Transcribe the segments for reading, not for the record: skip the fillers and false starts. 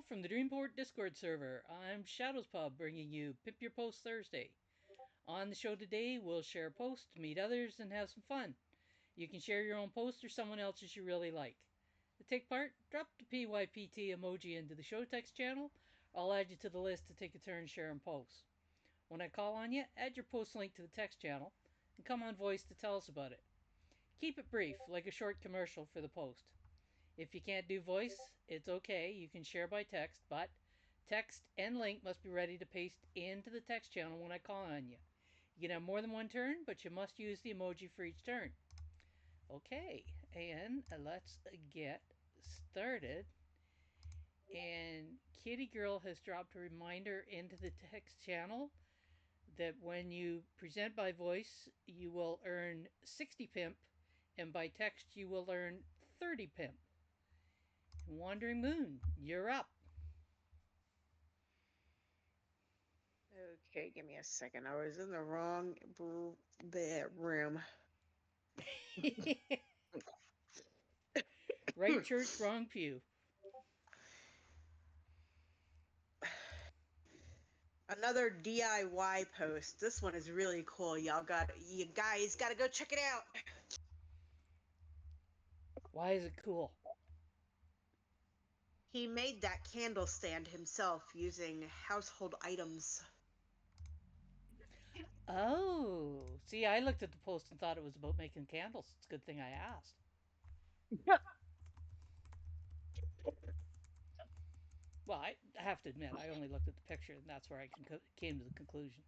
from the Dreamport Discord server. I'm ShadowsPub bringing you Pimp Your Post Thursday. On the show today, we'll share posts, meet others, and have some fun. You can share your own post or someone else's you really like. To take part, drop the PYPT emoji into the show text channel. I'll add you to the list to take a turn sharing posts. When I call on you, add your post link to the text channel and come on voice to tell us about it. Keep it brief, like a short commercial for the post. If you can't do voice, it's okay. You can share by text, but text and link must be ready to paste into the text channel when I call on you. You can have more than one turn, but you must use the emoji for each turn. Okay, and let's get started. And Kitty Girl has dropped a reminder into the text channel that when you present by voice, you will earn 60 pimp, and by text, you will earn 30 pimp. Wandering Moon, you're up. Okay, give me a second. I was in the wrong bedroom. Right church, wrong pew. Another DIY post. This one is really cool. You guys got to go check it out. Why is it cool? He made that candle stand himself using household items. Oh, see, I looked at the post and thought it was about making candles. It's a good thing I asked. Well, I have to admit, I only looked at the picture, and that's where I came to the conclusion.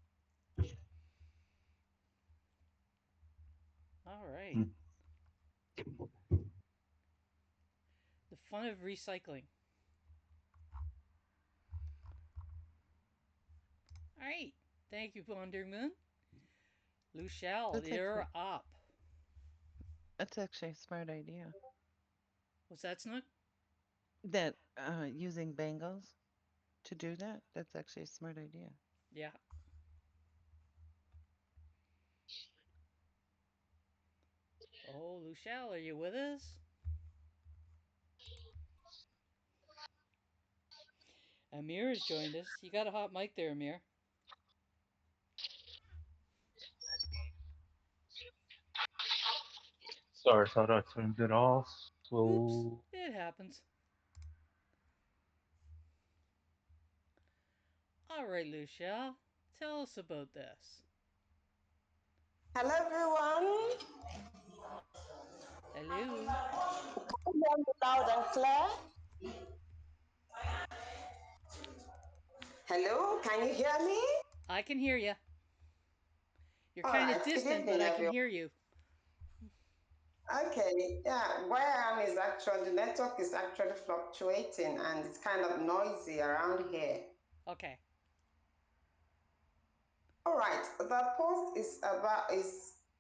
All right. The fun of recycling. All right. Thank you, Wandering Moon. Lucielle, That's you're actually up. that's actually a smart idea. What's that, Snook? That using bangles to do that, that's actually a smart idea. Yeah. Oh, Lucielle, are you with us? Amir has joined us. You got a hot mic there, Amir. Sorry, thought I turned it off. Oops, So, it happens. All right, Lucielle, tell us about this. Hello, everyone. Hello. Can you hear me loud and clear? Hello, can you hear me? I can hear you. You're All kind right. of Good distant, but evening, I can everyone. hear you. Okay, yeah. Where I am is actually the network is actually fluctuating and it's kind of noisy around here. Okay. All right. The post is a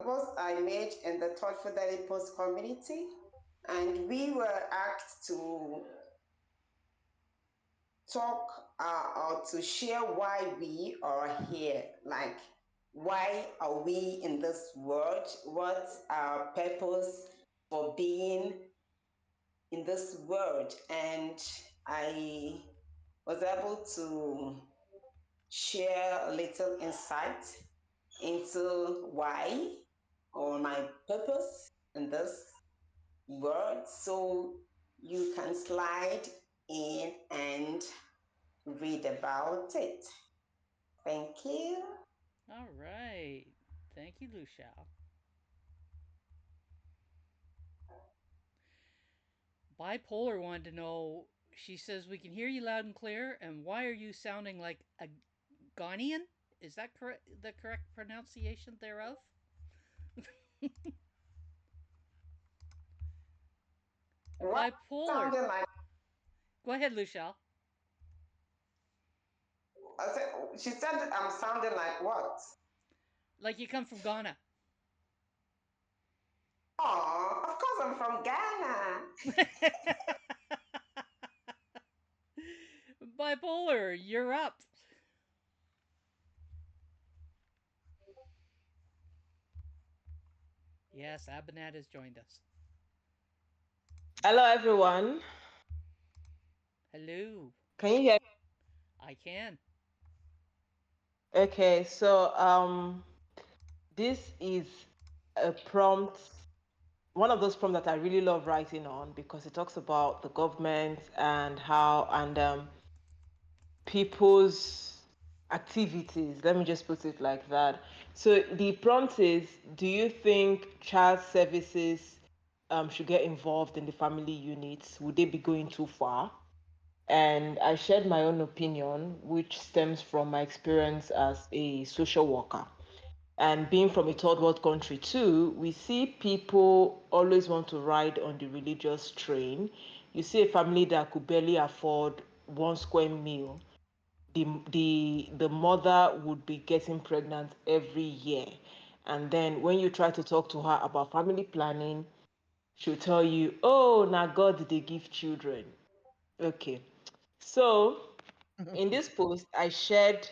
post I made in the Thoughtful Daily Post community, and we were asked to talk or to share why we are here. Like, why are we in this world? What's our purpose for being in this world? And I was able to share a little insight into why or my purpose in this world. So you can slide in and read about it. Thank you. All right. Thank you, Lucielle. Bipolar wanted to know. She says we can hear you loud and clear, and why are you sounding like a Ghanaian? Is that correct? The correct pronunciation thereof? What Bipolar. sounded like? Go ahead, Lucielle. I said, she said I'm sounding like what? Like you come from Ghana. Oh, of course I'm from Ghana. Bipolar, you're up. Yes, Abinat has joined us. Hello, everyone. Hello. Can you hear? I can. Okay, so this is a prompt, one of those prompts that I really love writing on because it talks about the government and how and people's activities. Let me just put it like that. So the prompt is, do you think child services should get involved in the family units? Would they be going too far? And I shared my own opinion, which stems from my experience as a social worker. And being from a third world country too, we see people always want to ride on the religious train. You see a family that could barely afford 1 square meal, the mother would be getting pregnant every year. And then when you try to talk to her about family planning, she'll tell you, oh, now God they give children. Okay. So in this post, I shared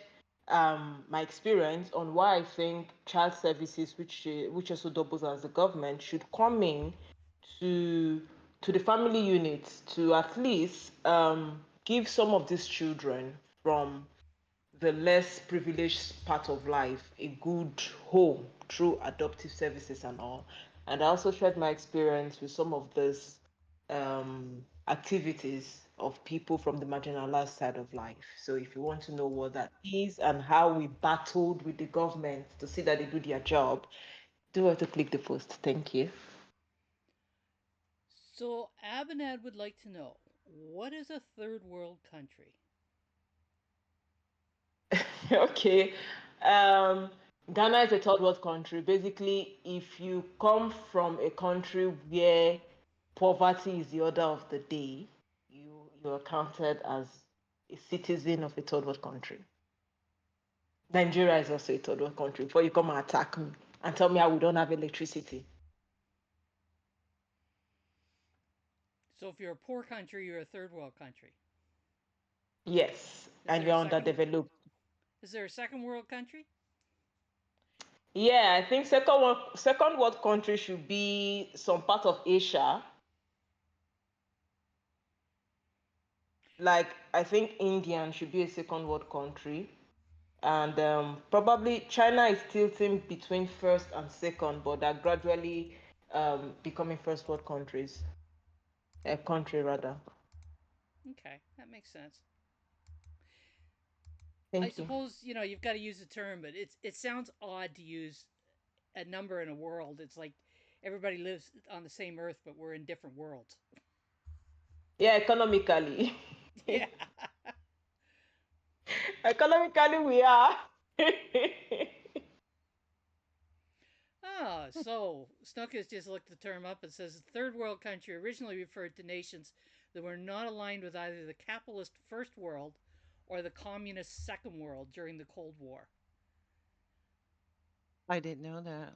my experience on why I think child services, which also doubles as the government, should come in to to the family units to at least give some of these children from the less privileged part of life a good home through adoptive services and all. And I also shared my experience with some of these activities of people from the marginalized side of life. So if you want to know what that is and how we battled with the government to see that they do their job, do have to click the post. Thank you. So Abinad would like to know, what is a third world country? Okay. Um, Ghana is a third world country. Basically, if you come from a country where poverty is the order of the day, you are counted as a citizen of a third world country. Nigeria is also a third world country. Before you come and attack me and tell me how we don't have electricity. So if you're a poor country, you're a third world country. Yes, Is and there a you're second underdeveloped. is there a second world country? Yeah, I think second world country should be some part of Asia. Like I think India should be a second world country, and probably China is tilting between first and second, but they're gradually becoming first world countries, a country rather. Okay, that makes sense. I Thank you. suppose, you've got to use the term, but it sounds odd to use a number in a world. It's like everybody lives on the same earth, but we're in different worlds. Yeah, economically, Yeah. economically we are. Ah, so Snook has just looked the term up and says third world country originally referred to nations that were not aligned with either the capitalist first world or the communist second world during the Cold War. I didn't know that.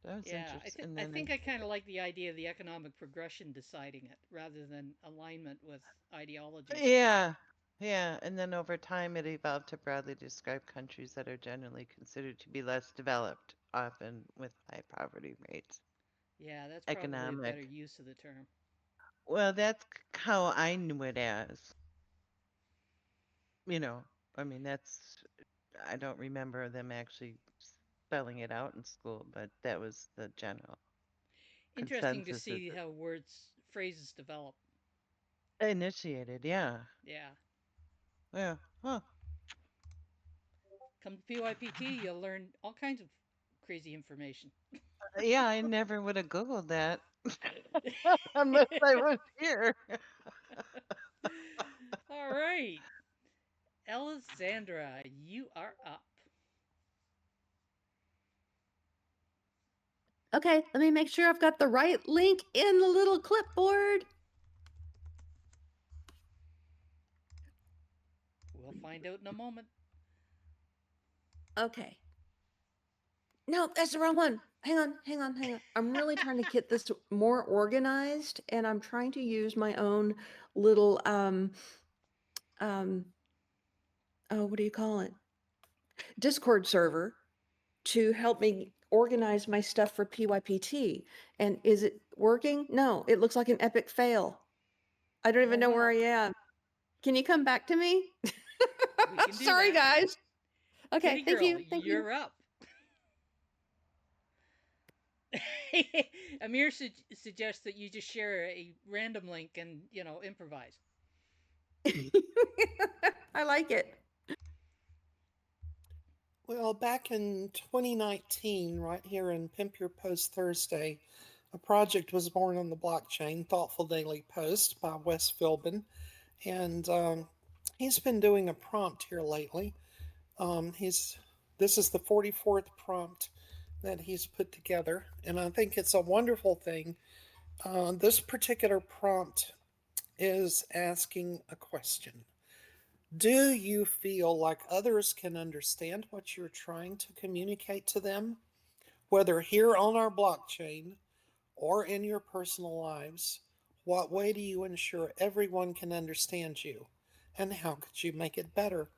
That was Yeah, interesting. And I then think I kind of like the idea of the economic progression deciding it rather than alignment with ideologies. yeah, yeah, and then over time it evolved to broadly describe countries that are generally considered to be less developed, often with high poverty rates. Yeah, that's probably a better Economic. use of the term. Well, that's how I knew it as. You know, I mean, I don't remember them actually spelling it out in school, but that was the general Interesting to consensus is see how words, phrases develop. initiated. Yeah. Yeah. Yeah. Huh. Come to PYPT, you'll learn all kinds of crazy information. Yeah, I never would have Googled that unless I was here. All right. Alessandra, you are up. Okay, let me make sure I've got the right link in the little clipboard. We'll find out in a moment. Okay. No, that's the wrong one. Hang on. I'm really trying to get this more organized, and I'm trying to use my own little um oh, what do you call it? Discord server to help me organize my stuff for PYPT. And is it working? No, it looks like an epic fail. I don't even Oh know where no. I am. Can you come back to me? We can do Sorry, that. guys. Okay, Kitty thank girl, you. Thank you. you're up. Amir suggests that you just share a random link and, improvise. I like it. Well, back in 2019, right here in Pimp Your Post Thursday, a project was born on the blockchain, Thoughtful Daily Post by Wes Philbin. And he's been doing a prompt here lately. He's This is the 44th prompt that he's put together, and I think it's a wonderful thing. This particular prompt is asking a question. Do you feel like others can understand what you're trying to communicate to them? Whether here on our blockchain or in your personal lives, what way do you ensure everyone can understand you? And how could you make it better?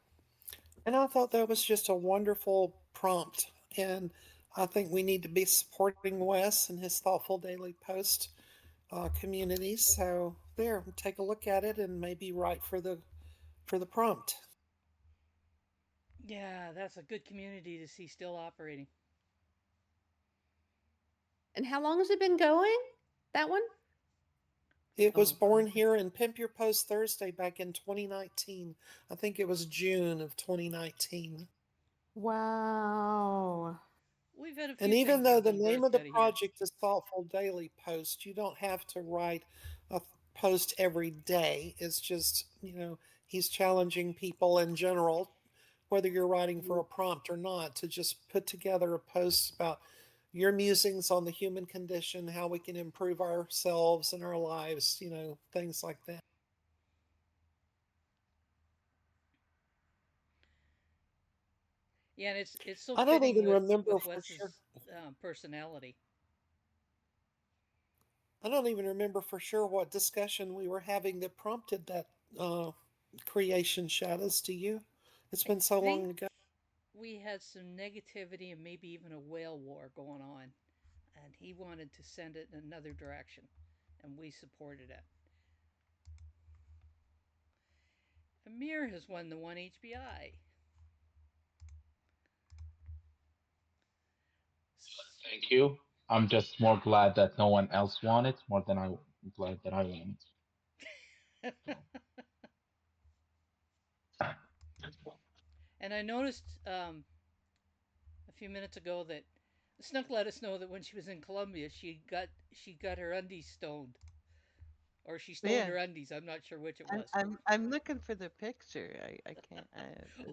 And I thought that was just a wonderful prompt. And I think we need to be supporting Wes and his thoughtful daily post community. So there, take a look at it and maybe write for the prompt. Yeah, that's a good community to see still operating. And how long has it been going? That one? It was Oh, born here in Pimp Your Post Thursday back in 2019. I think it was June of 2019. Wow. we've had a And few even things though that have the been name of birthed the out of here. project is Thoughtful Daily Post, you don't have to write a post every day. It's just, he's challenging people in general, whether you're writing for a prompt or not, to just put together a post about your musings on the human condition, how we can improve ourselves and our lives, things like that. Yeah, and it's so I don't fitting even with remember for sure. Wes's personality. I don't even remember for sure what discussion we were having that prompted that creation. Shadows, to you? It's I been so think long ago. we had some negativity and maybe even a whale war going on, and he wanted to send it in another direction, and we supported it. Amir has won the 1 HBI. Thank you. I'm just more glad that no one else won it more than I'm glad that I won it. So, And I noticed a few minutes ago that Snook let us know that when she was in Colombia, she got her undies stoned, or she stoned Yeah, her undies. I'm not sure which it I'm was. I'm I'm looking for the picture. I can't.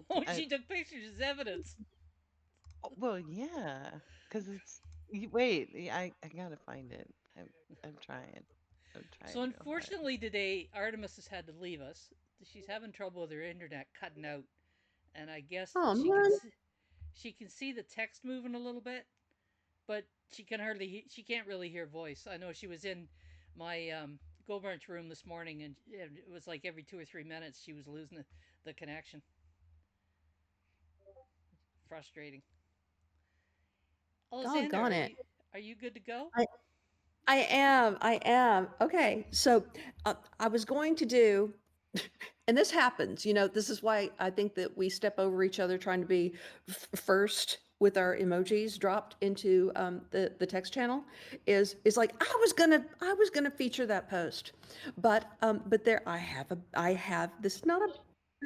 Oh, she took pictures as evidence. Well, yeah, because wait, I gotta find it. I'm trying. I'm So trying real hard. unfortunately today, Artemis has had to leave us. She's having trouble with her internet cutting out, and I guess Oh man. she can see the text moving a little bit, but she can't really hear voice. I know she was in my Go Branch room this morning, and it was like every 2 or 3 minutes she was losing the connection. Frustrating. Alexander, Doggone it. are you good to go? I I am. I am. Okay. So I was going to do, and this happens, this is why I think that we step over each other trying to be first with our emojis dropped into the text channel is like I was gonna feature that post, but there I have this is not a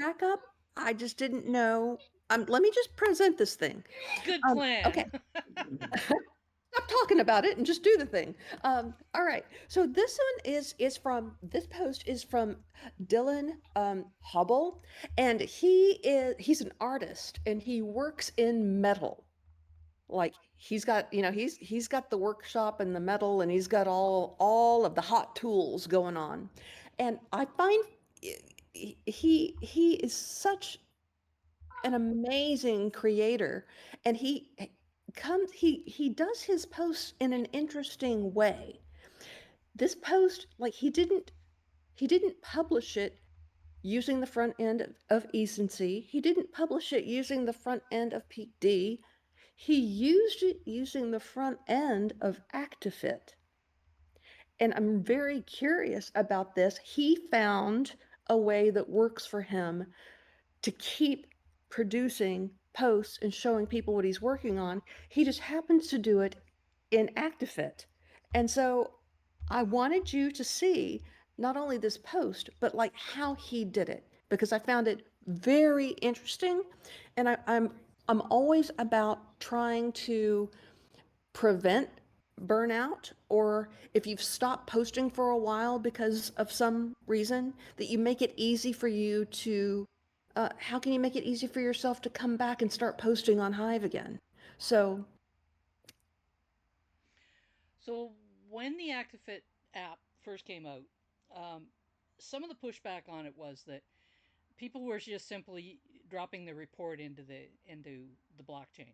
backup. I just didn't know. Let me just present this thing. Good plan. Okay, stop talking about it and just do the thing. All right. So this post is from Dylan Hubble, and he's an artist and he works in metal. Like he's got the workshop and the metal, and he's got all of the hot tools going on, and I find he is such an amazing creator, and he does his posts in an interesting way. This post, like, he didn't publish it using the front end of Ecency. He didn't publish it using the front end of PD. He used it using the front end of Actifit. And I'm very curious about this. He found a way that works for him to keep producing posts and showing people what he's working on. He just happens to do it in ActiveFit. And so I wanted you to see not only this post, but like how he did it, because I found it very interesting. And I'm always about trying to prevent burnout, or if you've stopped posting for a while because of some reason, that you make it easy for you to how can you make it easy for yourself to come back and start posting on Hive again? So So when the ActiveFit app first came out, um, some of the pushback on it was that people were just simply dropping the report into the blockchain.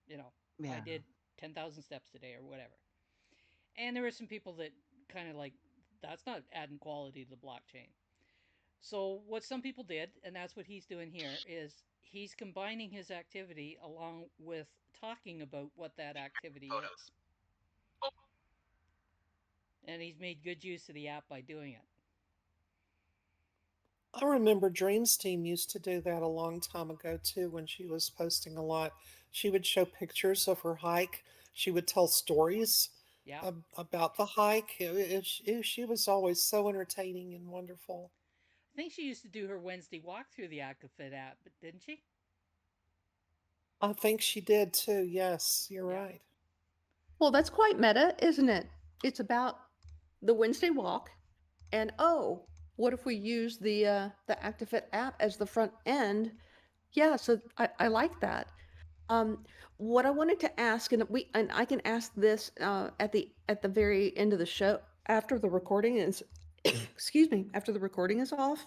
You know, I Yeah. did 10,000 steps today or whatever. And there were some people that kind of like that's not adding quality to the blockchain. So what some people did, and that's what he's doing here, is he's combining his activity along with talking about what that activity is. And he's made good use of the app by doing it. I remember Dream's team used to do that a long time ago too when she was posting a lot. She would show pictures of her hike. She would tell stories Yeah. about the hike. She was always so entertaining and wonderful. I think she used to do her Wednesday walk through the ActiveFit app, didn't she? I think she did too. Yes, you're Yeah. right. well, that's quite meta, isn't it? It's about the Wednesday walk, and oh, what if we use the ActiveFit app as the front end? Yeah, so I like that. Um, what I wanted to ask, and I can ask this at the very end of the show after the recording is, excuse me, after the recording is off.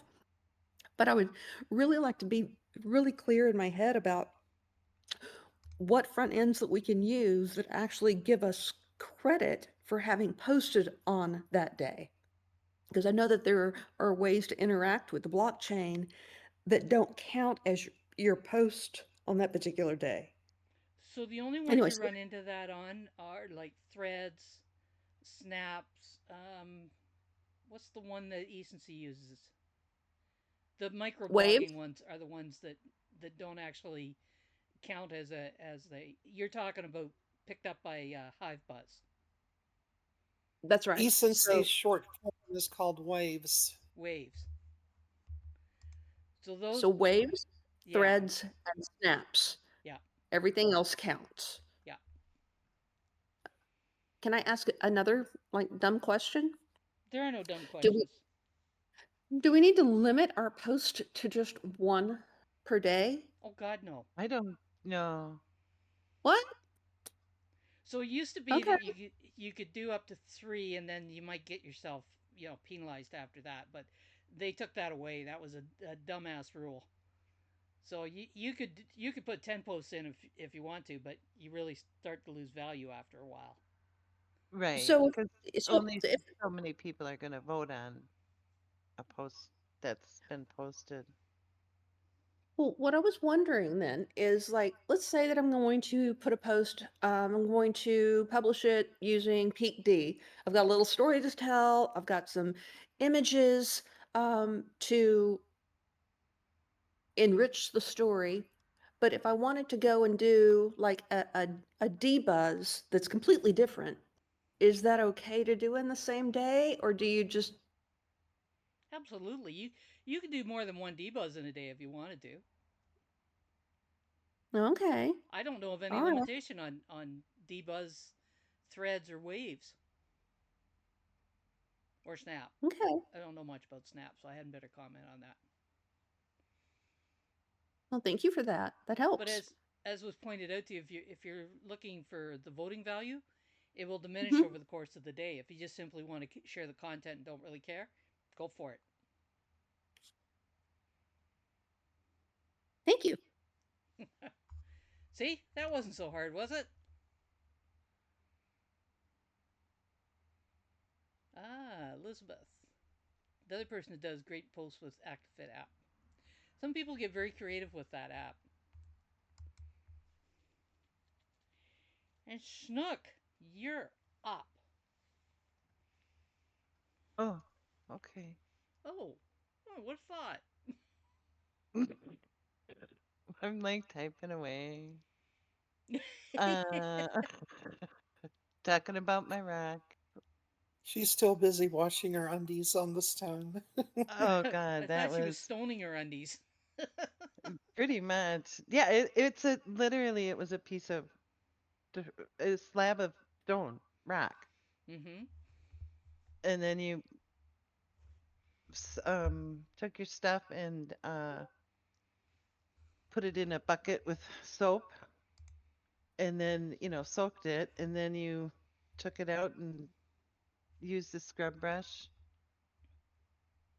But I would really like to be really clear in my head about what front ends that we can use that actually give us credit for having posted on that day. Because I know that there are ways to interact with the blockchain that don't count as your post on that particular day. So the only ones you Anyways, run into that on are like threads, snaps. What's the one that Ecency uses? The waves, microblogging ones are the ones that don't actually count as they. You're talking about picked up by Hive Buzz that's right. Ecency's So, short form is called Waves. waves. So so those, waves, yeah, threads, and snaps. yeah, Everything else counts. yeah. Can I ask another like dumb question? There are no dumb Do we questions. do we need to limit our post to just one per day? Oh God, no. I don't know. What? So it used to be Okay. that you could do up to three, and then you might get yourself penalized after that. But they took that away. That was a dumbass rule. So you could put 10 posts in if you want to, but you really start to lose value after a while. Right. So, Because so only if, so many people are going to vote on a post that's been posted. well, what I was wondering then is like, let's say that I'm going to put a post, I'm going to publish it using Peak D. I've got a little story to tell, I've got some images to enrich the story. But if I wanted to go and do like a debuzz that's completely different, is that okay to do in the same day? Or do you just, Absolutely, you could do more than one debuzz in a day if you wanted to. okay, I don't know of any all right, limitation on debuzz, threads, or waves or snap. okay. I don't know much about snap, so I hadn't better comment on that. Well, thank you for that. That But helps. as was pointed out to you, if you're looking for the voting value, it will diminish Mhm. over the course of the day. If you just simply want to share the content and don't really care, go for it. Thank you. See, that wasn't so hard, was it? Ah, Elizabeth, the other person who does great posts with ActiveFit app. Some people get very creative with that app. And Schnook, you're up. Oh, okay. Oh, Oh, what thought? I'm like typing away. Uh, talking about my rock. She's still busy washing her undies on the stone. Oh I God, that thought she was was stoning her undies. pretty much. Yeah, it's a literally it was a piece of a slab of stone rock, Mm-hmm. and then you took your stuff and put it in a bucket with soap, and then soaked it, and then you took it out and used the scrub brush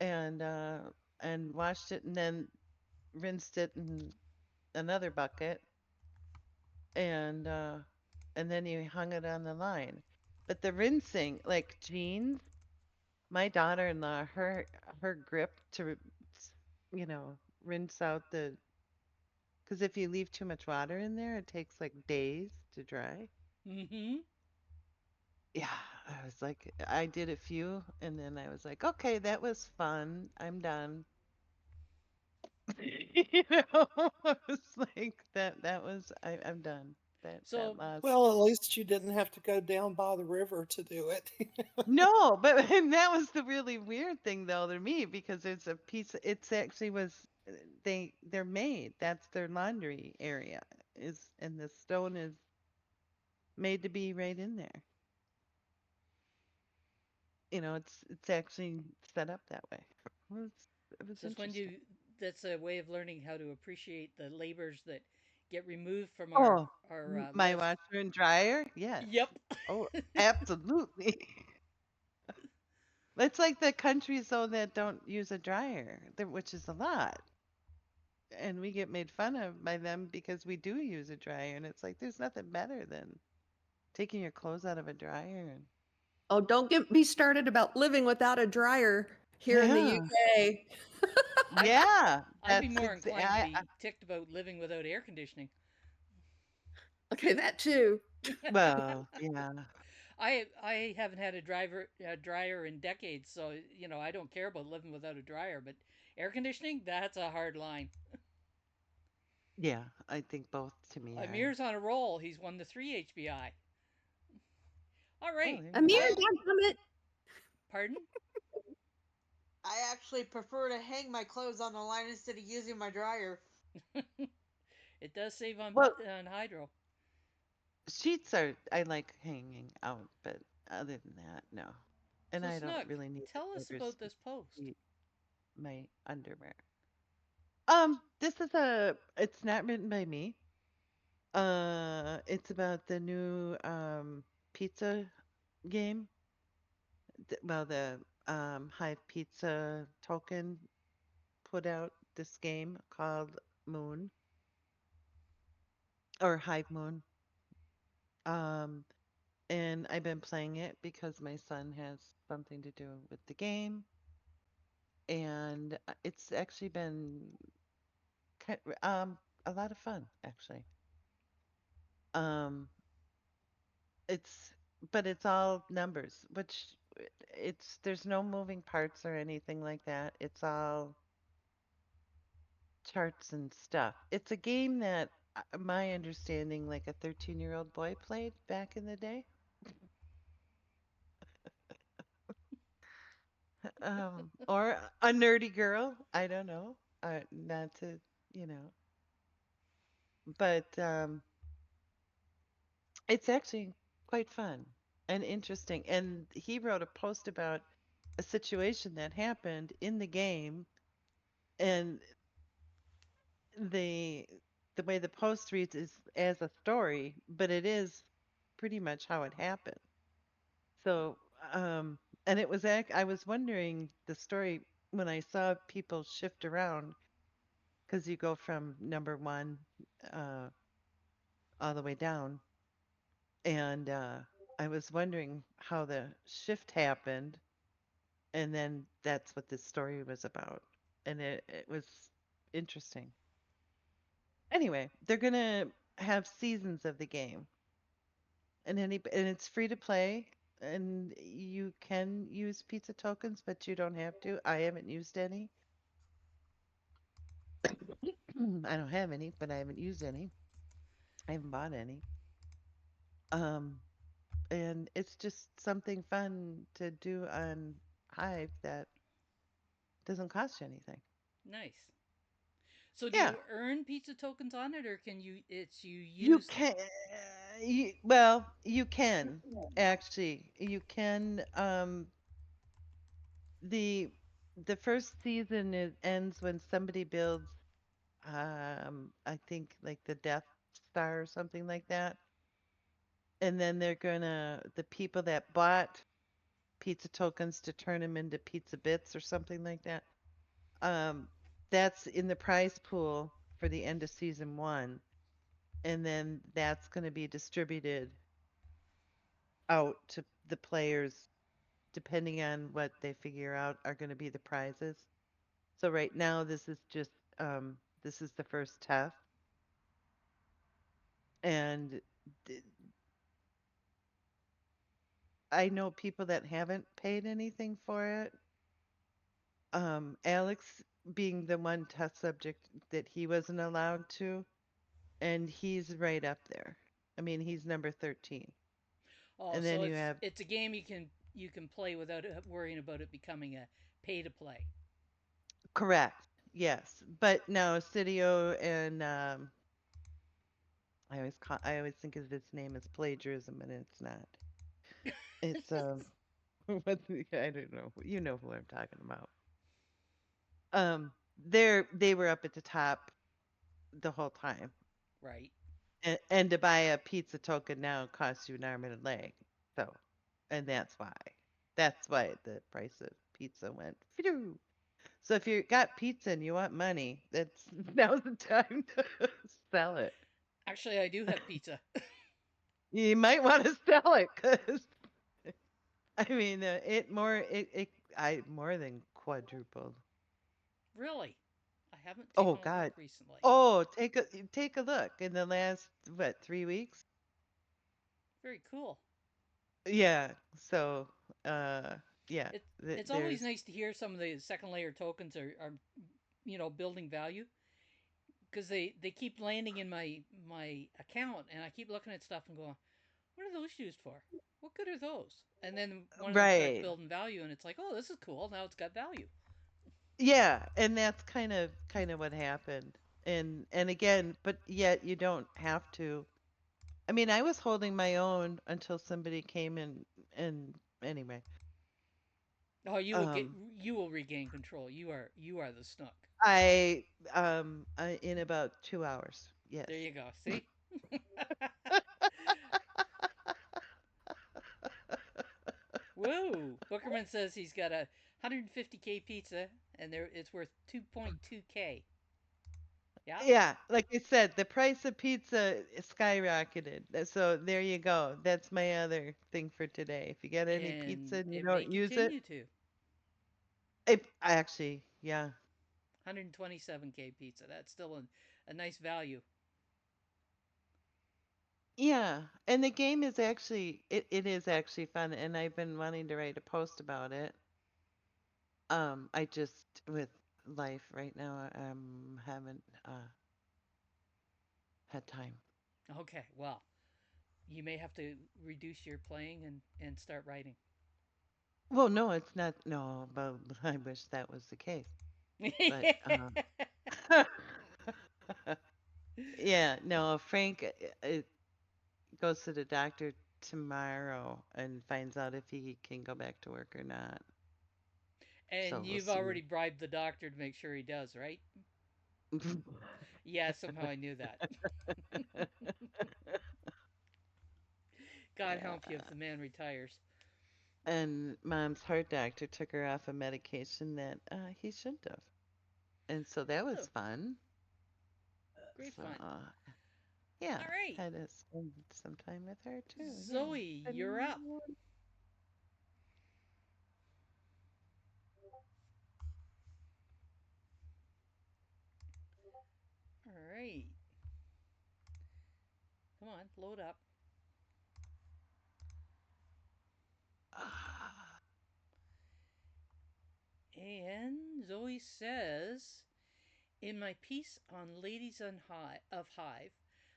and uh and washed it, and then rinsed it in another bucket, and uh and then you hung it on the line. But the rinsing, like jeans, my daughter-in-law, her grip to rinse out the, because if you leave too much water in there, it takes like days to dry. Mm-hmm. Yeah, I was like, I did a few, and then I was like, okay, that was fun. I'm done. I was like, that was I'm done. That So last. Well, at least you didn't have to go down by the river to do it. No, but and that was the really weird thing though to me, because it's a piece. It's actually was they're made. That's their laundry area is, and the stone is made to be right in there. It's actually set up that way. It was since when interesting. do that's a way of learning how to appreciate the labors that get removed from Oh, our my life. washer and dryer? Yes. Yep. Oh, absolutely. It's like the countries though that don't use a dryer, which is a lot. And we get made fun of by them because we do use a dryer, and it's like there's nothing better than taking your clothes out of a dryer and Oh, don't get me started about living without a dryer here in the yeah. UK. I'd Yeah, I'd be that's more inclined to exactly. be ticked about living without air conditioning. Okay, that too. Well, yeah. I haven't had a dryer in decades, so I don't care about living without a dryer. But air conditioning, that's a hard line. Yeah, I think both to me are. Amir's on a roll. He's won the three HBI. All Oh, right. there you Amir, go. I dadgummit. Pardon? I actually prefer to hang my clothes on the line instead of using my dryer. It does save on Well, on hydro. sheets are I like hanging out, but other than that, no. And So I don't Snook, really need the tell us neighbors about to this post. see my underwear. This is it's not written by me. It's about the new pizza game. Well, the Hive Pizza token put out this game called Moon or Hive Moon. Um, and I've been playing it because my son has something to do with the game, and it's actually been a lot of fun actually. Um, it's but it's all numbers, which it's there's no moving parts or anything like that. It's all charts and stuff. It's a game that my understanding like a 13-year-old boy played back in the day. Or a nerdy girl, I don't know. Not to, you know, but it's actually quite fun and interesting. And he wrote a post about a situation that happened in the game, and the the way the post reads is as a story, but it is pretty much how it happened. So, and it was I was wondering the story when I saw people shift around because you go from number one uh, all the way down, and I was wondering how the shift happened, and then that's what this story was about, and it was interesting. Anyway, they're gonna have seasons of the game, and it's free to play, and you can use pizza tokens, but you don't have to. I haven't used any. I don't have any, but I haven't used any. I haven't bought any. Um, and it's just something fun to do on Hive that doesn't cost you anything. Nice. So do Yeah, you earn pizza tokens on it, or can you you use them? can. Well, you can actually. You can. The the first season ends when somebody builds. I think like the Death Star or something like that, and then they're gonna the people that bought pizza tokens to turn them into pizza bits or something like that. Um, that's in the prize pool for the end of season one, and then that's going to be distributed out to the players depending on what they figure out are going to be the prizes. So right now, this is the first test, and th- I know people that haven't paid anything for it. Alex being the one test subject that he wasn't allowed to, and he's right up there. I mean, he's number 13. Oh, And so then you it's have it's a game you can play without worrying about it becoming a pay to play. correct, yes. But no, Sidio and I always think of his name as plagiarism, and it's not. It's I don't know. You know who I'm talking about. They were up at the top the whole time, Right. and to buy a pizza token now costs you an arm and a leg. So, and that's why the price of pizza went. Phew. So if you got pizza and you want money, that's now's the time to sell it. Actually, I do have pizza. You might want to sell it because I mean I more than quadrupled. Really? I haven't Oh taken a look God. recently. Oh, take a look in the last what 3 weeks. Very cool. Yeah. So uh yeah, It's always there's nice to hear some of the second layer tokens are building value, because they keep landing in my account, and I keep looking at stuff and going, what are those used for? What good are those? And then one of them starts right. building value, and it's like, oh, this is cool. Now it's got value. Yeah, and that's kind of what happened. And again, but yet you don't have to. I mean, I was holding my own until somebody came in and anyway. Oh, Um you will regain control. You are the snook. I in about 2 hours. Yes. There you go. See? Whoa! Bookerman says he's got a 150K pizza, and it's worth 2.2K. Yeah. Yeah, like I said, the price of pizza skyrocketed. So there you go. That's my other thing for today. If you get any pizza And and you it may don't use it, continue to. I actually, yeah. 127K pizza. That's still a nice value. Yeah, and the game is actually it is actually fun, and I've been wanting to write a post about it. I just with life right now, haven't had time. Okay, well, you may have to reduce your playing and start writing. Well, no, it's not. No, but I wish that was the case. But yeah, no, Frank goes to the doctor tomorrow and finds out if he can go back to work or not. So And we'll you've see. already bribed the doctor to make sure he does, right? Yeah, somehow I knew that. God Yeah. help you if the man retires. And mom's heart doctor took her off a medication that he shouldn't have. And so that was Oh, fun. great So, fun. yeah, All right, had to spend some time with her too. Yeah. Zoe, you're up. All right, come on, load up. And Zoe says In my piece on of Hive,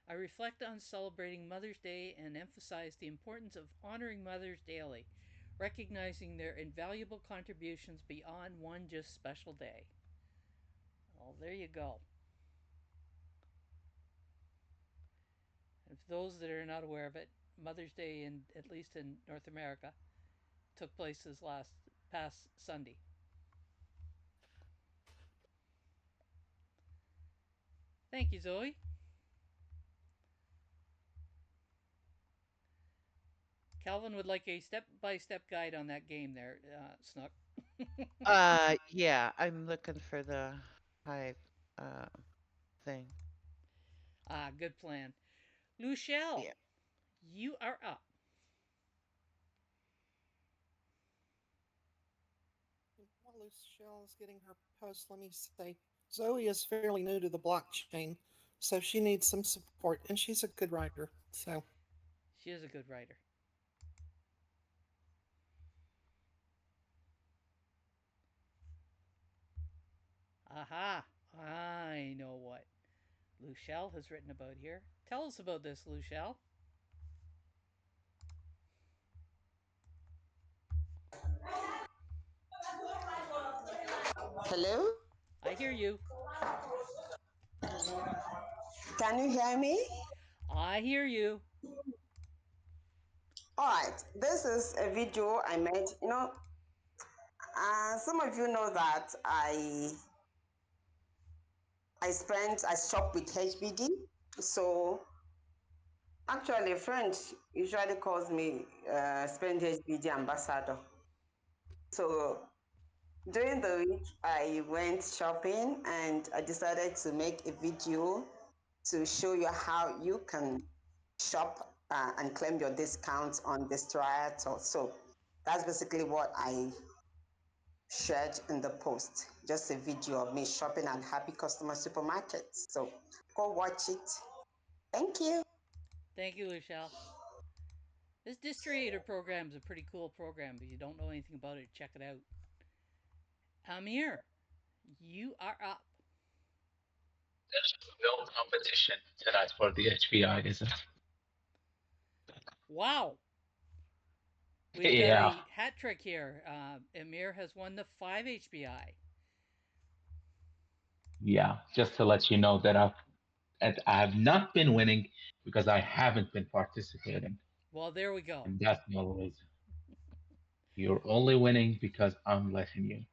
I reflect on celebrating Mother's Day and emphasize the importance of honoring mothers daily, recognizing their invaluable contributions beyond one just special day. Well, there you go. And for those that are not aware of it, Mother's Day, in at least in North America, took place this last past Sunday. Thank you, Zoe. Calvin would like a step-by-step guide on that game there, Snook. Yeah, I'm looking for the hive uh thing. Good plan. Luchelle, Yeah. you are up. While Lucille is getting her post, let me say Zoe is fairly new to the blockchain, so she needs some support, and she's a good writer. So, She is a good writer. Aha! I know what Luchelle has written about here. Tell us about this, Luchelle. Hello? I hear you. Can you hear me? I hear you. All right. This is a video I made. Some of you know that I shop with HBD. So actually, a friend usually calls me Spend HBD ambassador. So during the week, I went shopping and I decided to make a video to show you how you can shop and claim your discounts on this triathlon. So that's basically what I shared in the post. Just a video of me shopping at Happy Customer Supermarkets. So go watch it. Thank you. Thank you, Luchelle. This distributor program is a pretty cool program. If you don't know anything about it, check it out. Amir, you are up. There's no competition tonight for the HBI, is it? Wow, we've got Yeah, a hat trick here. Amir has won the 5 HBI. yeah. Just to let you know that I have not been winning because I haven't been participating, Well, there we go. and that's the only reason. You're only winning because I'm letting you,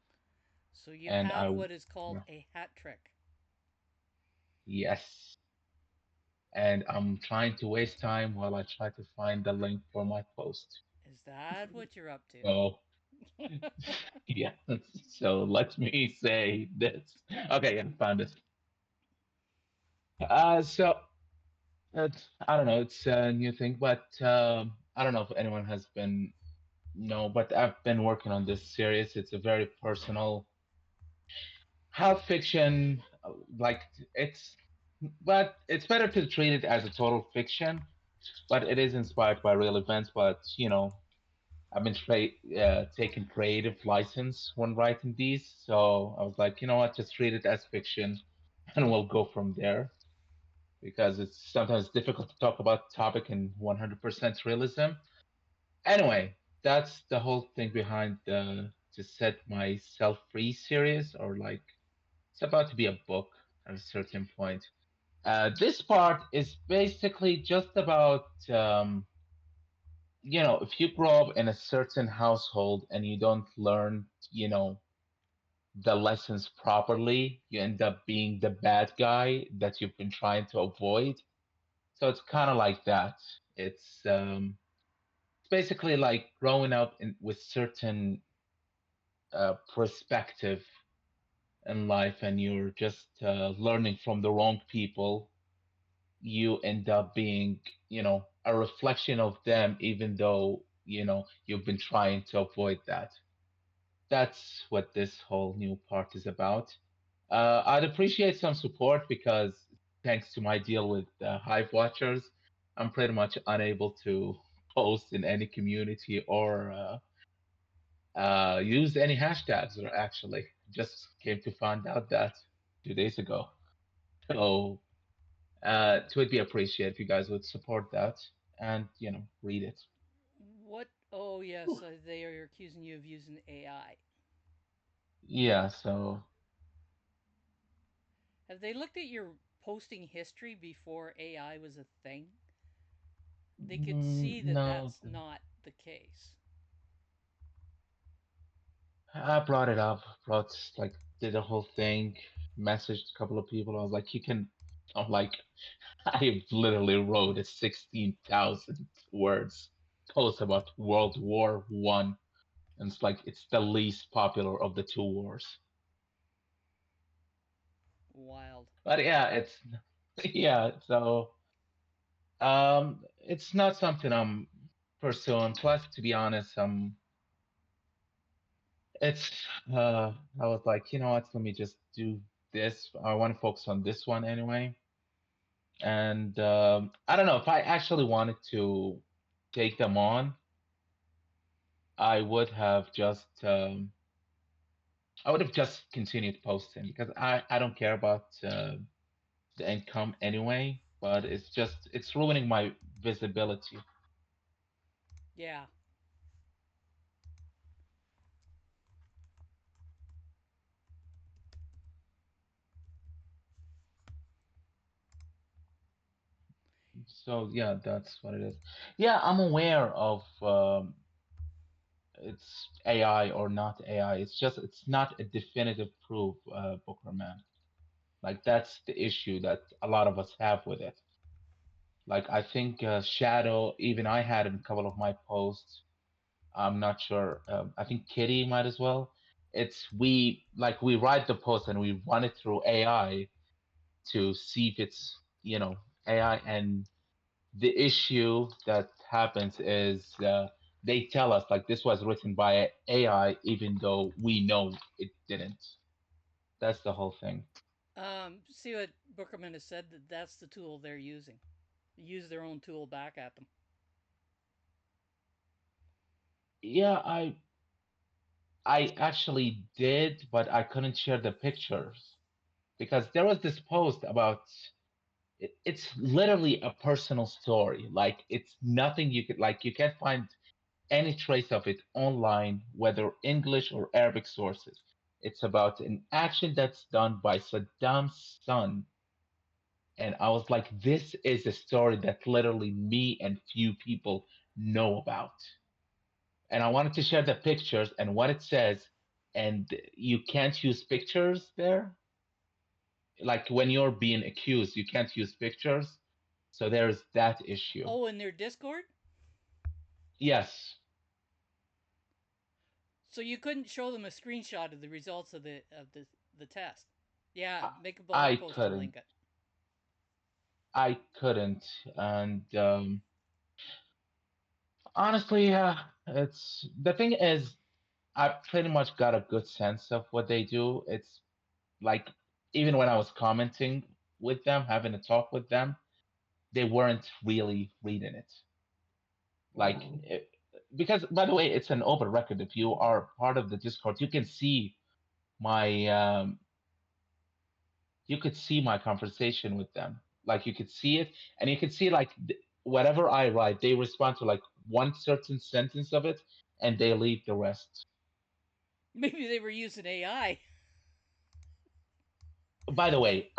So you and have I, what is called yeah, a hat trick. yes, and I'm trying to waste time while I try to find the link for my post. Is that what you're up to? So yeah, so let me say this. Okay, I found it. So I don't know, it's a new thing, but I don't know if anyone has been no, but I've been working on this series. It's a very personal health fiction, like it's, but it's better to treat it as a total fiction. But it is inspired by real events. But I've been taking creative license when writing these, so I was like, you know what, just treat it as fiction, and we'll go from there because it's sometimes difficult to talk about topic in 100% realism. Anyway, that's the whole thing behind the to set myself free series, or like it's about to be a book at a certain point. This part is basically just about if you grow up in a certain household and you don't learn, the lessons properly, you end up being the bad guy that you've been trying to avoid. So it's kind of like that. It's basically like growing up with certain perspective in life, and you're just learning from the wrong people. You end up being, a reflection of them, even though you've been trying to avoid that. That's what this whole new part is about. I'd appreciate some support because thanks to my deal with Hive Watchers, I'm pretty much unable to post in any community or use any hashtags. Or actually, just came to find out that. 2 days ago. So it would be appreciated if you guys would support that and read it. What? Oh, yes, they are accusing you of using AI. Yeah, so Have they looked at your posting history before AI was a thing? They could see that no, that's not the case. I brought it up, brought like did the whole thing, messaged a couple of people. I was like, you can. I'm like, I literally wrote a 16,000 words post about World War I, and it's like it's the least popular of the two wars. Wild. But yeah, it's yeah. So it's not something I'm pursuing. Plus, to be honest, it's I was like, you know what? Let me just do this. I want to focus on this one anyway. And I don't know if I actually wanted to take them on, I would have just continued posting because I don't care about the income anyway. But it's ruining my visibility. Yeah. So yeah, that's what it is. Yeah, I'm aware of it's AI or not AI. It's not a definitive proof, Booker man. Like that's the issue that a lot of us have with it. Like I think Shadow, even I had in a couple of my posts. I'm not sure. I think Kitty might as well. It's we write the post and we run it through AI to see if it's AI. And the issue that happens is they tell us like this was written by AI, even though we know it didn't. That's the whole thing. See what Bookerman has said, that that's the tool they're using. Use their own tool back at them. Yeah, I actually did, but I couldn't share the pictures because there was this post about it's literally a personal story. Like it's nothing you could like you can't find any trace of it online, whether English or Arabic sources. It's about an action that's done by Saddam's son. And I was like, this is a story that literally me and few people know about. And I wanted to share the pictures and what it says. And you can't use pictures there. Like when you're being accused, you can't use pictures. So there's that issue. Oh, in their Discord? Yes, So you couldn't show them a screenshot of the results of the test. Yeah, I, make a blog I post and couldn't. link it. I couldn't. And honestly, it's the thing is, I pretty much got a good sense of what they do. It's like even when I was commenting with them, having a talk with them, they weren't really reading it. Like, because by the way, it's an open record. If you are part of the Discord, my you could see my conversation with them. Like you could see it, and you could see like whatever I write, they respond to like one certain sentence of it, and they leave the rest. Maybe they were using AI. By the way,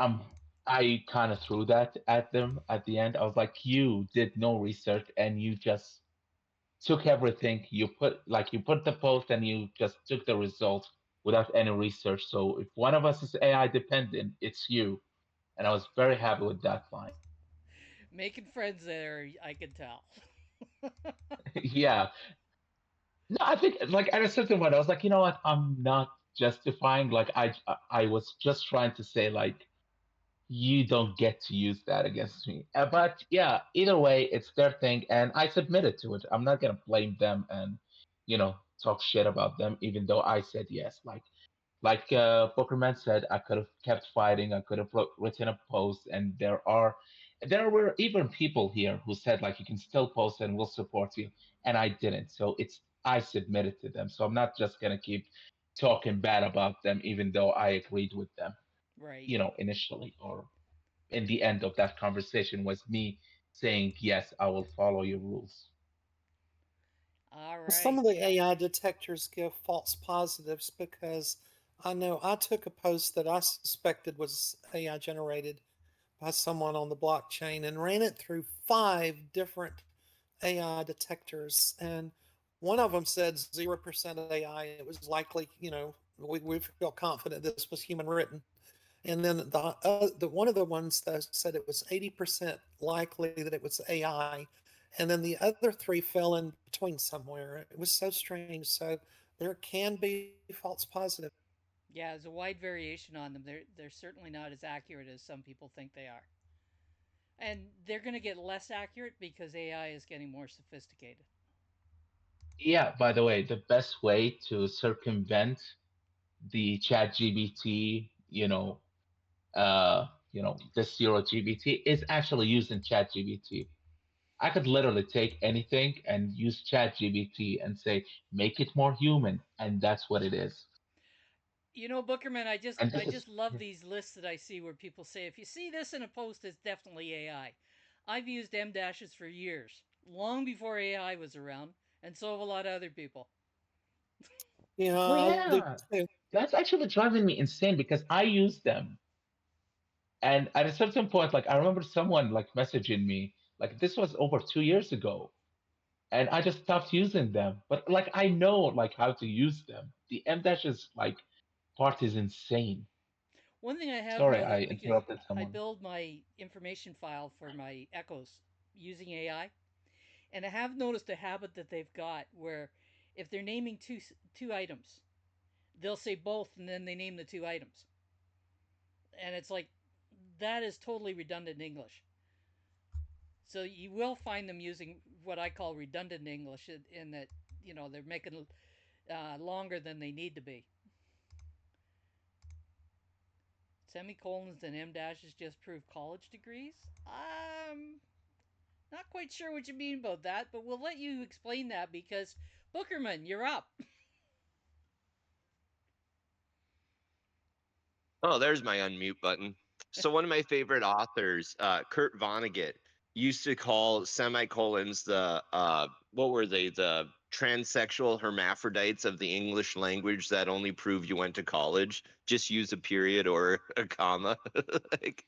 I kind of threw that at them at the end. I was like, you did no research and you just took everything. You put the post and you just took the result without any research. So if one of us is AI dependent, it's you. And I was very happy with that line. Making friends there, I can tell. Yeah. No, I think like at a certain point, I was like, you know what? I'm not justifying. Like I was just trying to say like you don't get to use that against me. But yeah, either way, it's their thing, and I submitted to it. I'm not gonna blame them and talk shit about them, even though I said yes. Like Pokerman said, I could have kept fighting. I could have written a post, and there were even people here who said like you can still post and we'll support you, and I didn't. So I submitted to them. So I'm not just gonna keep talking bad about them, even though I agreed with them. Right. initially, or in the end of that conversation was me saying, yes, I will follow your rules. All Well, some of right. the AI detectors give false positives because I know I took a post that I suspected was AI generated by someone on the blockchain and ran it through 5 different AI detectors. And one of them said 0% AI. It was likely, we feel confident this was human written. And then the one of the ones that said it was 80% likely that it was AI, and then the other three fell in between somewhere. It was so strange. So there can be false positives. Yeah, there's a wide variation on them. They're certainly not as accurate as some people think they are. And they're going to get less accurate because AI is getting more sophisticated. Yeah, by the way, the best way to circumvent the chat GBT, this zero GBT is actually using chat GBT. I could literally take anything and use chat GBT and say, make it more human. And that's what it is. You know, Bookerman, And I this is, just love these lists that I see where people say if you see this in a post, it's definitely AI. I've used M dashes for years, long before AI was around, and so have a lot of other people. Yeah, oh I do yeah, too. that's actually driving me insane because I use them. And at a certain point, like I remember someone like messaging me, like this was over 2 years ago, and I just stopped using them. But like I know like how to use them. The M dashes like part is insane. One thing I have Sorry, I noticed because interrupted I someone. build my information file for my echoes using AI, and I have noticed a habit that they've got where if they're naming two items, they'll say both and then they name the two items. And it's like that is totally redundant English. So you will find them using what I call redundant English in that they're making longer than they need to be. Semicolons and M dashes just prove college degrees. Not quite sure what you mean about that, but we'll let you explain that because Bookerman, you're up. Oh, there's my unmute button. So one of my favorite authors, Kurt Vonnegut, used to call semicolons the what were they? The transsexual hermaphrodites of the English language that only prove you went to college. Just use a period or a comma. Like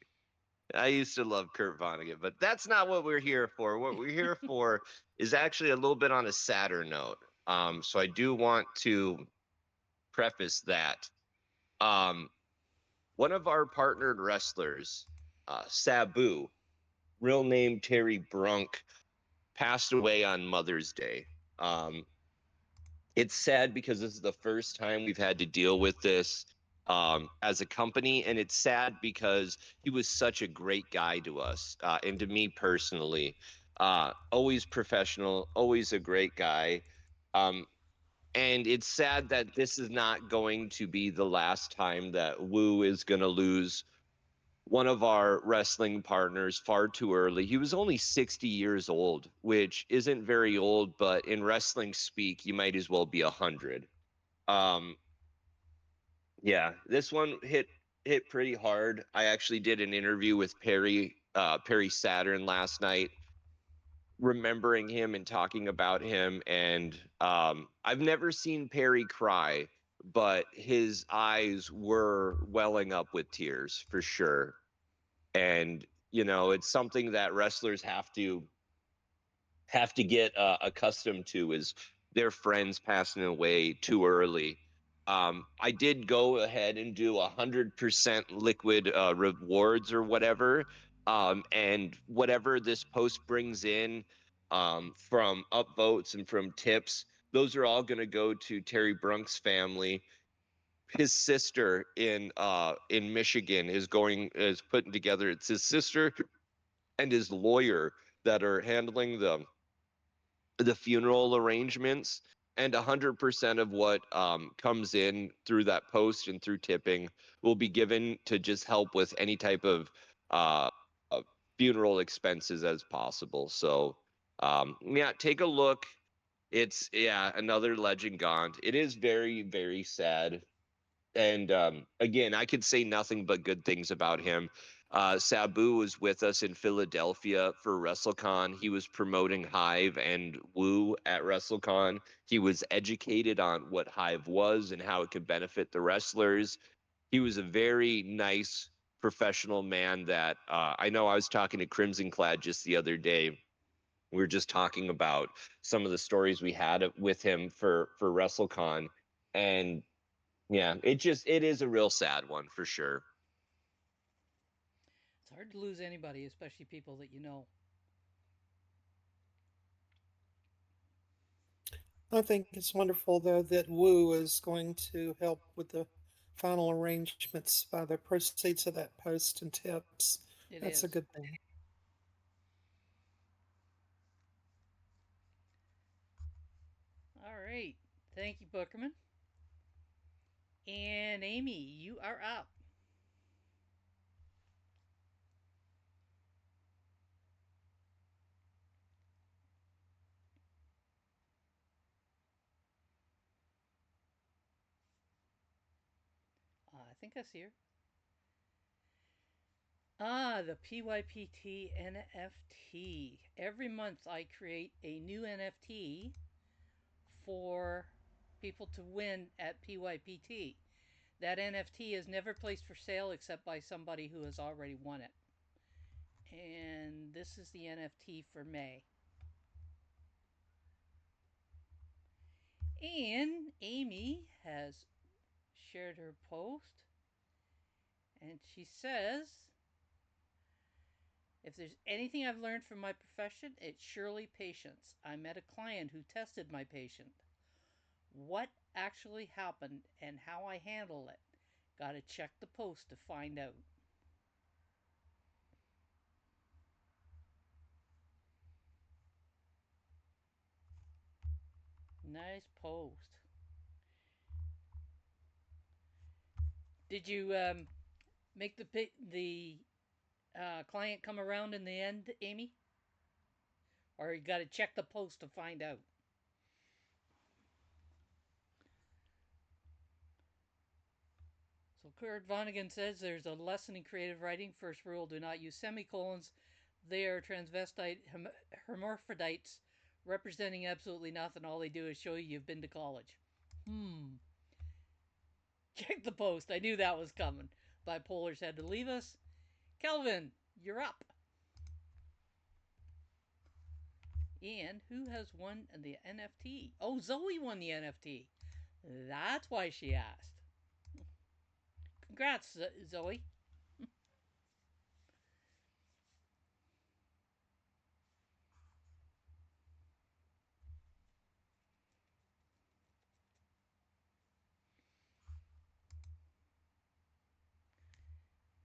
I used to love Kurt Vonnegut, but that's not what we're here for. What we're here for is actually a little bit on a sadder note. So I do want to preface that. Um, One of our partnered wrestlers, Sabu, real name Terry Brunk, passed away on Mother's Day. Um, it's sad because this is the first time we've had to deal with this as a company, and it's sad because he was such a great guy to us and to me personally. Always professional, always a great guy. Um, and it's sad that this is not going to be the last time that Wu is going to lose one of our wrestling partners far too early. He was only 60 years old, which isn't very old, but in wrestling speak, you might as well be 100. Um, yeah, this one hit pretty hard. I actually did an interview with Perry Saturn last night, remembering him and talking about him. And I've never seen Perry cry, but his eyes were welling up with tears for sure. And it's something that wrestlers have to get accustomed to is their friends passing away too early. I did go ahead and do 100% liquid rewards or whatever, and whatever this post brings in from upvotes and from tips, those are all going to go to Terry Brunk's family. His sister in Michigan is putting together. It's his sister and his lawyer that are handling the funeral arrangements, and 100% of what comes in through that post and through tipping will be given to just help with any type of uh, uh, funeral expenses as possible. So yeah, take a look. It's, yeah, another legend gone. It is very, very sad. And again, I could say nothing but good things about him. Sabu was with us in Philadelphia for WrestleCon. He was promoting Hive and Woo at WrestleCon. He was educated on what Hive was and how it could benefit the wrestlers. He was a very nice professional man that I know I was talking to Crimson Clad just the other day. We were just talking about some of the stories we had with him for WrestleCon, and yeah, it is a real sad one for sure. It's hard to lose anybody, especially people that you know. I think it's wonderful, though, that Wu is going to help with the final arrangements by the proceeds of that post and tips. It That's a is. good thing. All right. Thank you, Bookerman. And Amy, you are up. I think I see her. The PYPT NFT. Every month I create a new NFT for people to win at PYPT. That NFT is never placed for sale except by somebody who has already won it. And this is the NFT for May. And Amy has shared her post, and she says, if there's anything I've learned from my profession, it's surely patience. I met a client who tested my patient. What actually happened and how I handle it? Gotta check the post to find out. Nice post. Did you make the client come around in the end, Amy? Or you got to check the post to find out? So Kurt Vonnegut says there's a lesson in creative writing. First rule: do not use semicolons. They are transvestite hermaphrodites representing absolutely nothing. All they do is show you you've been to college. Hmm. Check the post. I knew that was coming. Bipolars had to leave us. Kelvin, you're up. And who has won the NFT? Oh, Zoe won the NFT. That's why she asked. Congrats, Zoe.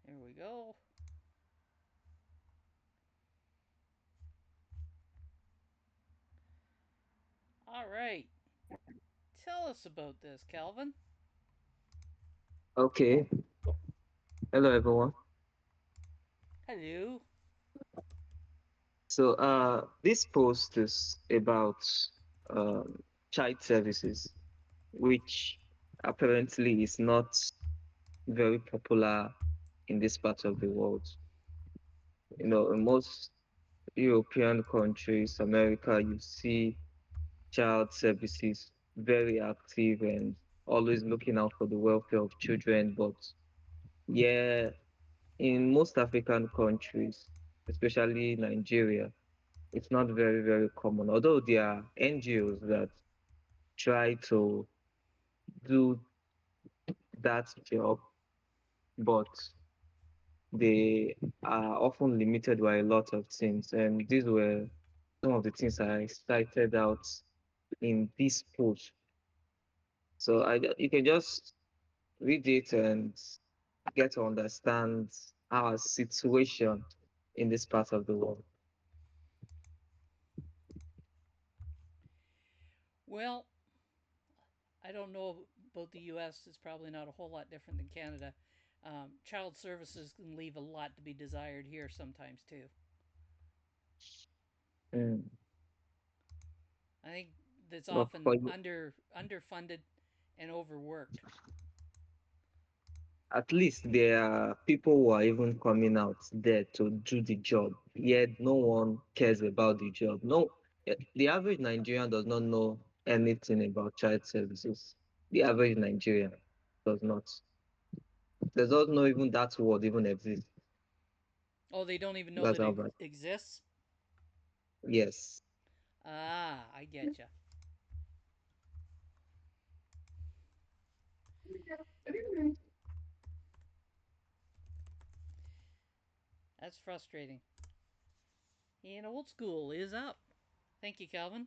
There we go. All right. Tell us about this, Calvin. Okay. Hello, everyone. Hello. So, this post is about um, child services, which apparently is not very popular in this part of the world. In most European countries, America, you see child services very active and always looking out for the welfare of children. But yeah, in most African countries, especially Nigeria, it's not very, very common. Although there are NGOs that try to do that job, but they are often limited by a lot of things. And these were some of the things I cited out in this post. So you can just read it and get to understand our situation in this part of the world. Well, I don't know about the U.S. It's probably not a whole lot different than Canada. Child services can leave a lot to be desired here sometimes too. Mm. I think that's But for often you, underfunded and overworked. At least there are people who are even coming out there to do the job, yet no one cares about the job. No, the average Nigerian does not know anything about child services. The average Nigerian does not. Does not know even that word even exists. Oh, they don't even know That's that how it bad. exists? Yes. Ah, I get you. That's frustrating. And old school is up. Thank you, Calvin.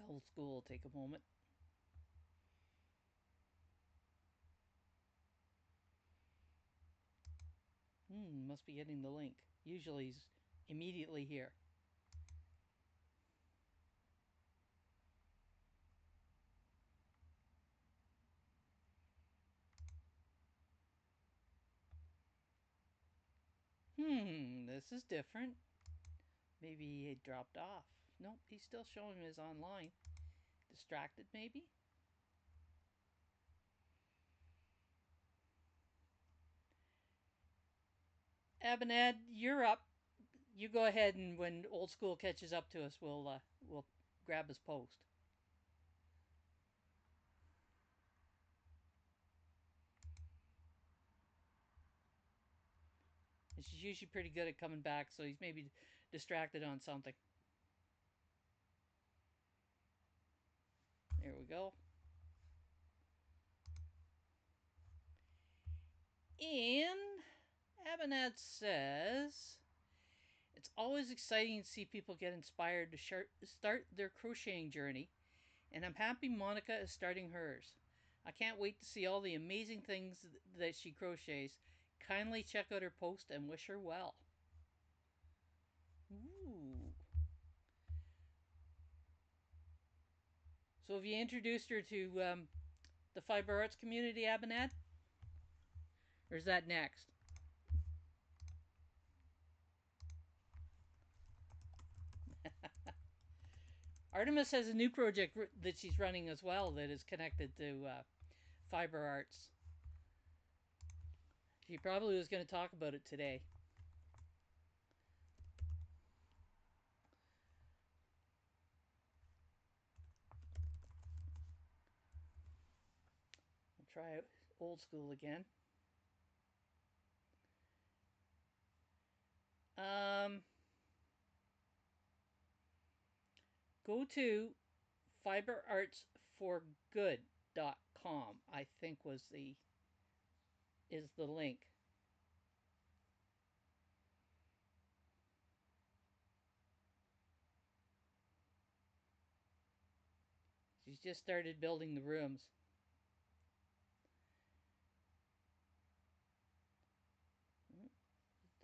Old school will take a moment. Must be getting the link. Usually he's immediately here. This is different. Maybe he dropped off. Nope, he's still showing his online. Distracted, maybe? Abinad, you're up. You go ahead, and when old school catches up to us, we'll grab his post. She's usually pretty good at coming back, so he's maybe distracted on something. There we go. And Abinad says it's always exciting to see people get inspired to start their crocheting journey, and I'm happy Monica is starting hers. I can't wait to see all the amazing things that she crochets. Kindly check out her post and wish her well. Ooh. So have you introduced her to the fiber arts community, Abinad? Or is that next? Artemis has a new project that she's running as well that is connected to fiber arts. She probably was going to talk about it today. We'll try old school again. Um, Go to fiberartsforgood.com. I think is the link. She's just started building the rooms.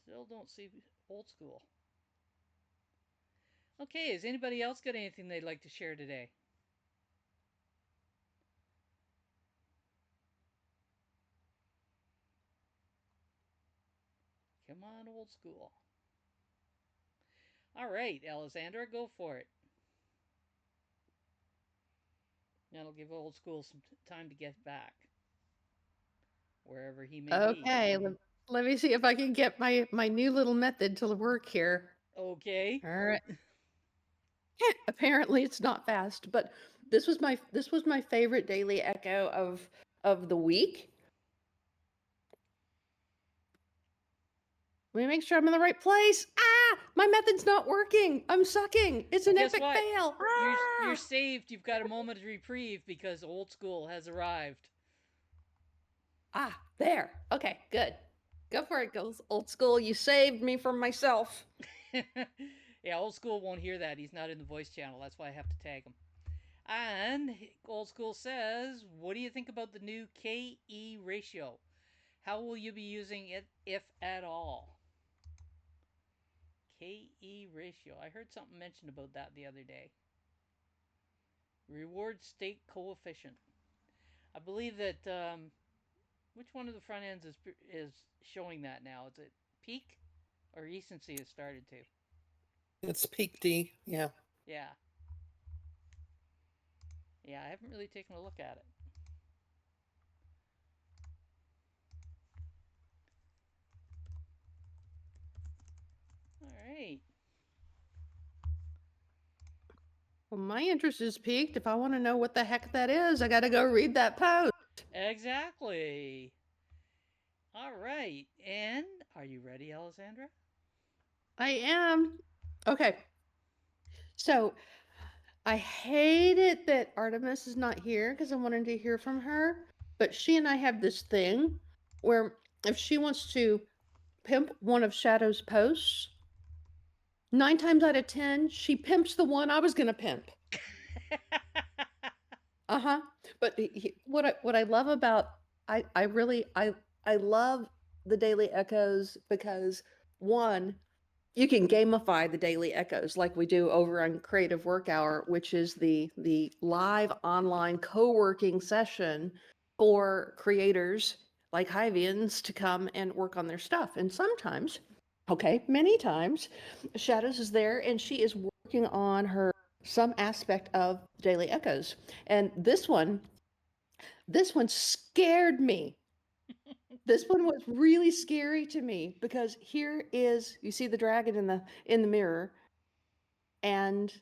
Still don't see old school. Okay, has anybody else got anything they'd like to share today? Come on, old school. All right, Alessandra, go for it. That'll give old school some time to get back, wherever he may be. Okay, let me see if I can get my new little method to work here. Okay. All right. Apparently it's not fast, but this was my favorite daily echo of the week. Let me make sure I'm in the right place. Ah, my method's not working. I'm sucking. It's an Guess epic what? fail. You're Ah! saved. You've got a moment of reprieve because old school has arrived. Ah, there. Okay, good. Go for it, goes old school. You saved me from myself. Yeah, old school won't hear that. He's not in the voice channel. That's why I have to tag him. And old school says, what do you think about the new KE ratio? How will you be using it, if at all? KE ratio. I heard something mentioned about that the other day. Reward state coefficient. I believe that which one of the front ends is showing that now? Is it peak or recency has started to? It's peak D. Yeah. Yeah. Yeah, I haven't really taken a look at it. All right. Well, my interest is piqued. If I want to know what the heck that is, I got to go read that post. Exactly. All right. And are you ready, Alessandra? I am. Okay. So I hate it that Artemis is not here because I wanted to hear from her. But she and I have this thing where if she wants to pimp one of Shadow's posts, 9 times out of 10, she pimps the one I was going to pimp. Uh-huh. But what I love about I really I love the daily echoes because one, you can gamify the daily echoes like we do over on Creative Work Hour, which is the live online co-working session for creators like Hivians to come and work on their stuff. And sometimes, okay, many times, Shadows is there and she is working on her some aspect of daily echoes. And this one scared me. This one was really scary to me because here is you see the dragon in the mirror, and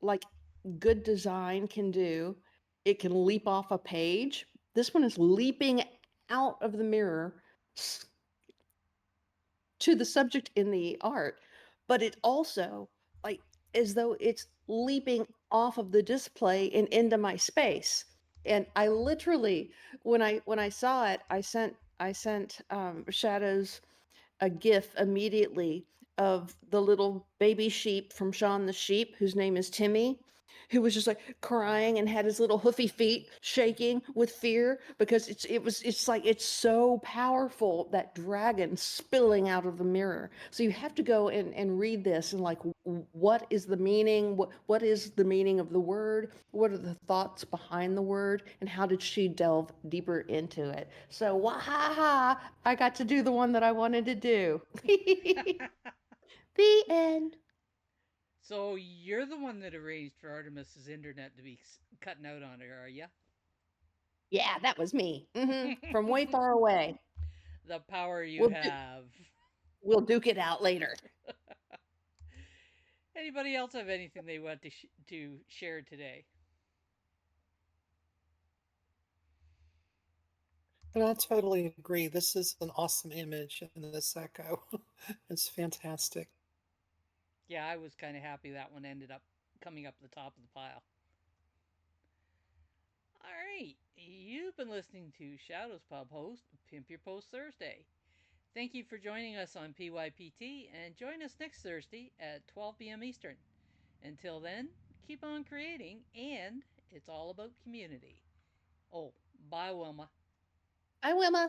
like good design can do, it can leap off a page. This one is leaping out of the mirror to the subject in the art, but it also like as though it's leaping off of the display and into my space. And I literally, when I saw it, I sent Shadows a gif immediately of the little baby sheep from Shaun the Sheep, whose name is Timmy, who was just like crying and had his little hoofy feet shaking with fear because it's like it's so powerful, that dragon spilling out of the mirror. So you have to go and read this and like what is the meaning, what is the meaning of the word, what are the thoughts behind the word, and how did she delve deeper into it. So wahaha, I got to do the one that I wanted to do. The end. So you're the one that arranged for Artemis's internet to be cutting out on her, are you? Yeah, that was me. From way far away. The power you We'll do, have. we'll duke it out later. Anybody else have anything they want to share today? And I totally agree. This is an awesome image in this echo. It's fantastic. Yeah, I was kind of happy that one ended up coming up the top of the pile. All right, you've been listening to Shadows Pub host Pimp Your Post Thursday. Thank you for joining us on PYPT and join us next Thursday at 12 p.m. Eastern. Until then, keep on creating, and it's all about community. Oh, bye, Wilma. Bye, Wilma.